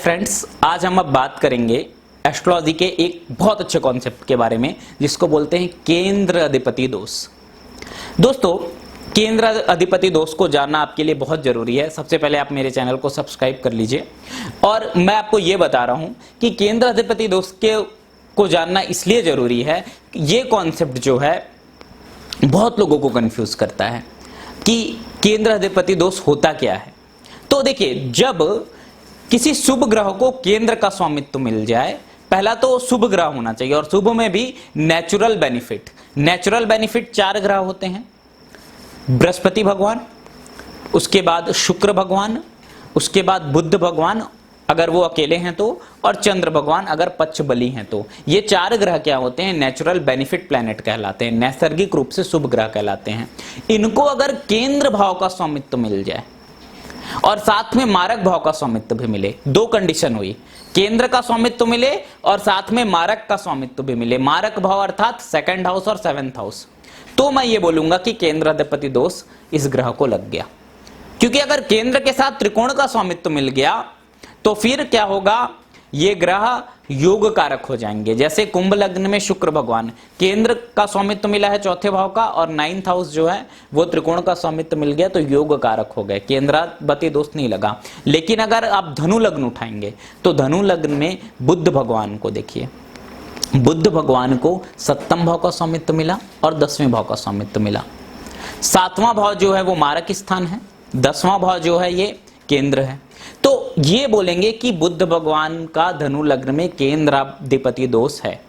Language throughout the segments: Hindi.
फ्रेंड्स, आज हम अब बात करेंगे एस्ट्रोलॉजी के एक बहुत अच्छे कॉन्सेप्ट के बारे में जिसको बोलते हैं केंद्र अधिपति दोष। दोस्तों, केंद्र अधिपति दोष को जानना आपके लिए बहुत जरूरी है। सबसे पहले आप मेरे चैनल को सब्सक्राइब कर लीजिए। और मैं आपको ये बता रहा हूं कि केंद्र अधिपति दोष को जानना इसलिए जरूरी है, ये कॉन्सेप्ट जो है बहुत लोगों को कंफ्यूज करता है कि केंद्र अधिपति दोष होता क्या है। तो देखिए, जब किसी शुभ ग्रह को केंद्र का स्वामित्व मिल जाए, पहला तो शुभ ग्रह होना चाहिए, और शुभ में भी नेचुरल बेनिफिट। नेचुरल बेनिफिट 4 ग्रह होते हैं, बृहस्पति भगवान, उसके बाद शुक्र भगवान, उसके बाद बुध भगवान अगर वो अकेले हैं तो, और चंद्र भगवान अगर पक्ष बली हैं तो। ये 4 ग्रह क्या होते हैं? नेचुरल बेनिफिट प्लैनेट कहलाते हैं, नैसर्गिक रूप से शुभ ग्रह कहलाते हैं। इनको अगर केंद्र भाव का स्वामित्व मिल जाए और साथ में मारक भाव का स्वामित्व भी मिले, 2 कंडीशन हुई, केंद्र का स्वामित्व मिले और साथ में मारक का स्वामित्व भी मिले। मारक भाव अर्थात 2nd हाउस और 7th हाउस, तो मैं ये बोलूंगा कि केंद्र अधिपति दोष इस ग्रह को लग गया। क्योंकि अगर केंद्र के साथ त्रिकोण का स्वामित्व मिल गया तो फिर क्या होगा? ये ग्रह योग कारक हो जाएंगे। जैसे कुंभ लग्न में शुक्र भगवान, केंद्र का स्वामित्व मिला है 4थे भाव का, और 9th हाउस जो है वो त्रिकोण का स्वामित्व मिल गया, तो योग कारक हो गए, केंद्राधिपति दोष नहीं लगा। लेकिन अगर आप धनु लग्न उठाएंगे तो धनु लग्न में बुध भगवान को देखिए, बुध भगवान को 7th भाव का स्वामित्व मिला और 10वें भाव का स्वामित्व मिला। 7वां भाव जो है वो मारक स्थान है, 10वां भाव जो है ये केंद्र है। तो ये बोलेंगे कि बुध भगवान का धनु लग्न में केंद्राधिपति दोष है।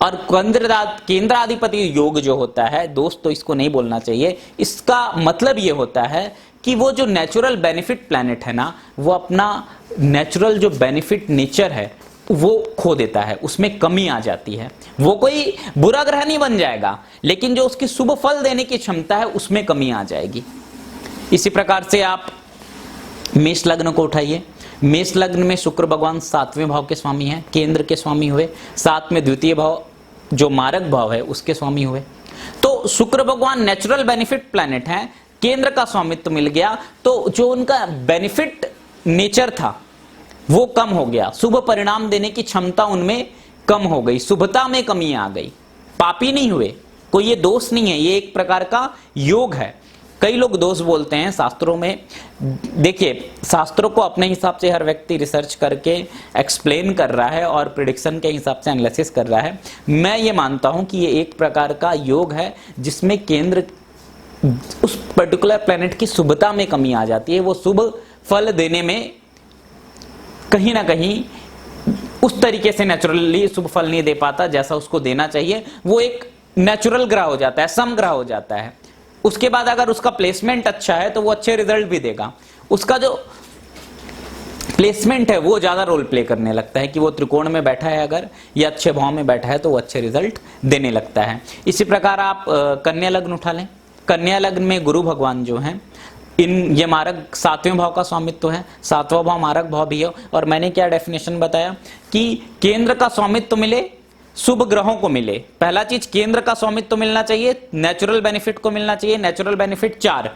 और केंद्राधिपति योग जो होता है दोष, तो इसको नहीं बोलना चाहिए। इसका मतलब ये होता है कि वो जो नेचुरल बेनिफिट प्लैनेट है ना, वो अपना नेचुरल जो बेनिफिट नेचर है वो खो देता है, उसमें कमी आ जाती है। वो कोई बुरा ग्रह नहीं बन जाएगा, लेकिन जो उसकी शुभ फल देने की क्षमता है उसमें कमी आ जाएगी। इसी प्रकार से आप मेष लग्न को उठाइए। मेष लग्न में शुक्र भगवान 7वें भाव के स्वामी हैं, केंद्र के स्वामी हुए, साथ में द्वितीय भाव जो मारक भाव है उसके स्वामी हुए। तो शुक्र भगवान नेचुरल बेनिफिट प्लैनेट है, केंद्र का स्वामित्व मिल गया तो जो उनका बेनिफिट नेचर था वो कम हो गया, शुभ परिणाम देने की क्षमता उनमें कम हो गई, शुभता में कमी आ गई। पापी नहीं हुए, कोई ये दोष नहीं है, ये एक प्रकार का योग है। कई लोग दोष बोलते हैं शास्त्रों में। देखिए, शास्त्रों को अपने हिसाब से हर व्यक्ति रिसर्च करके एक्सप्लेन कर रहा है और प्रिडिक्शन के हिसाब से एनालिसिस कर रहा है। मैं ये मानता हूं कि ये एक प्रकार का योग है जिसमें केंद्र उस पर्टिकुलर प्लेनेट की शुभता में कमी आ जाती है, वो शुभ फल देने में कहीं ना कहीं उस तरीके से नेचुरली शुभ फल नहीं दे पाता जैसा उसको देना चाहिए। वो एक नेचुरल ग्रह हो जाता है, सम ग्रह हो जाता है। उसके बाद अगर उसका प्लेसमेंट अच्छा है तो वो अच्छे रिजल्ट भी देगा। उसका जो प्लेसमेंट है वो ज्यादा रोल प्ले करने लगता है कि वो त्रिकोण में बैठा है अगर, या अच्छे भाव में बैठा है तो वो अच्छे रिजल्ट देने लगता है। इसी प्रकार आप कन्या लग्न उठा लें। कन्या लग्न में गुरु भगवान जो हैं, ये मारक 7वें भाव का स्वामित्व है, 7वां भाव मारक भाव भी है। और मैंने क्या डेफिनेशन बताया कि केंद्र का स्वामित्व मिले, शुभ ग्रहों को मिले। पहला चीज, केंद्र का स्वामित्व मिलना चाहिए, नेचुरल बेनिफिट को मिलना चाहिए। नेचुरल बेनिफिट 4,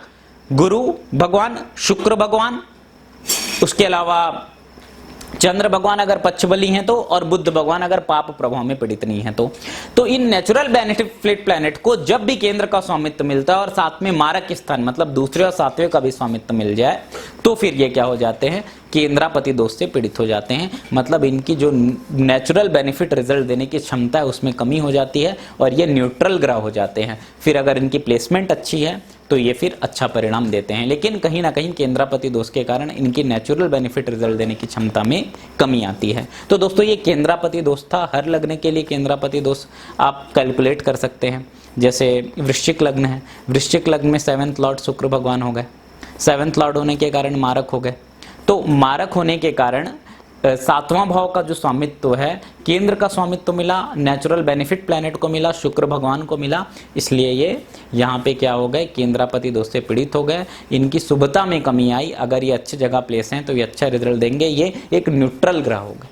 गुरु भगवान, शुक्र भगवान, उसके अलावा चंद्र भगवान अगर पक्ष बली हैं तो, और बुध भगवान अगर पाप प्रभाव में पीड़ित नहीं है तो इन नेचुरल बेनिफिट प्लैनेट को जब भी केंद्र का स्वामित्व मिलता है और साथ में मारक स्थान मतलब दूसरे और 7वें का भी स्वामित्व मिल जाए, तो फिर ये क्या हो जाते हैं? केंद्रापति दोष से पीड़ित हो जाते हैं। मतलब इनकी जो नेचुरल बेनिफिट रिजल्ट देने की क्षमता है उसमें कमी हो जाती है और ये न्यूट्रल ग्रह हो जाते हैं। फिर अगर इनकी प्लेसमेंट अच्छी है तो ये फिर अच्छा परिणाम देते हैं, लेकिन कहीं ना कहीं केंद्रापति दोष के कारण इनकी नेचुरल बेनिफिट रिजल्ट देने की क्षमता में कमी आती है। तो दोस्तों, ये केंद्रापति दोष था। हर लग्न के लिए केंद्रापति दोष आप कैलकुलेट कर सकते हैं। जैसे वृश्चिक लग्न है, वृश्चिक लग्न में 7th लॉर्ड शुक्र भगवान हो गए, 7th लॉर्ड होने के कारण मारक हो गए। तो मारक होने के कारण 7वां भाव का जो स्वामित्व है, केंद्र का स्वामित्व मिला, नेचुरल बेनिफिट प्लैनेट को मिला, शुक्र भगवान को मिला, इसलिए ये यहाँ पे क्या हो गए? केंद्रापति दोष से पीड़ित हो गए। इनकी शुभता में कमी आई। अगर ये अच्छी जगह प्लेस हैं तो ये अच्छा रिजल्ट देंगे, ये एक न्यूट्रल ग्रह हो गए।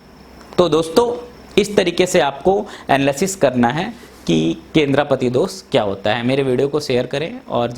तो दोस्तों, इस तरीके से आपको एनालिसिस करना है कि केंद्रापति दोष क्या होता है। मेरे वीडियो को शेयर करें और